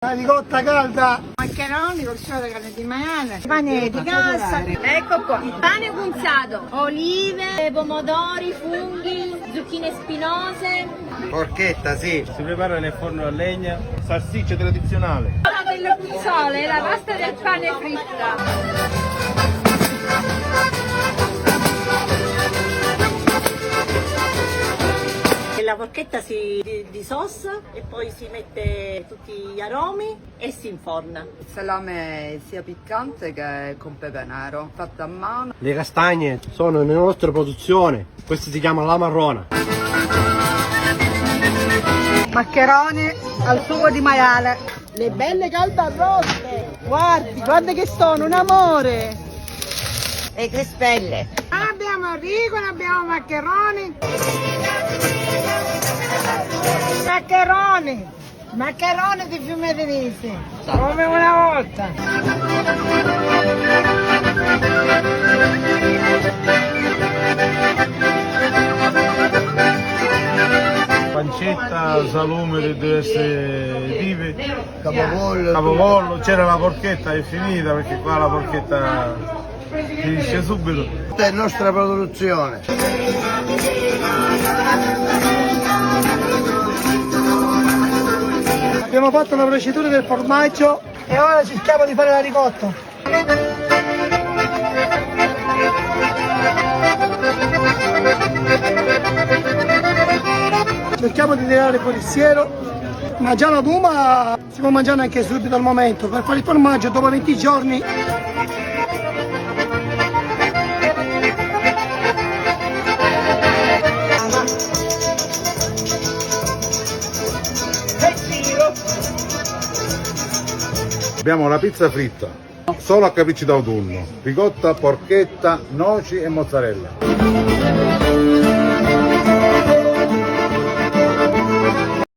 La ricotta calda. Maccheroni col suolo di carne di maiale, pane di cassa. Ecco qua, pane cunzato, olive, pomodori, funghi, zucchine spinose. Porchetta, sì. Si prepara nel forno a legna, salsiccia tradizionale. La del puzzole, la pasta del pane fritta. La porchetta si disossa e poi si mette tutti gli aromi e si inforna. Il salame è sia piccante che con pepe nero, fatto a mano. Le castagne sono nella nostra produzione. Questa si chiama la marrona. Maccheroni al sugo di maiale. Le belle caldarroste, guarda che sono un amore. E crespelle. Abbiamo ricola, abbiamo maccheroni. Maccheroni di Fiume Denise, come una volta. Pancetta, salume di diverse tipi, Capocollo. capocollo, c'era la porchetta, è finita perché qua la porchetta finisce subito. Questa è nostra produzione. Abbiamo fatto la procedura del formaggio e ora cerchiamo di fare la ricotta. Cerchiamo di tirare fuori il siero, ma già la duma si può mangiare anche subito al momento. Per fare il formaggio dopo 20 giorni. Abbiamo la pizza fritta, solo a capricci d'autunno, ricotta, porchetta, noci e mozzarella.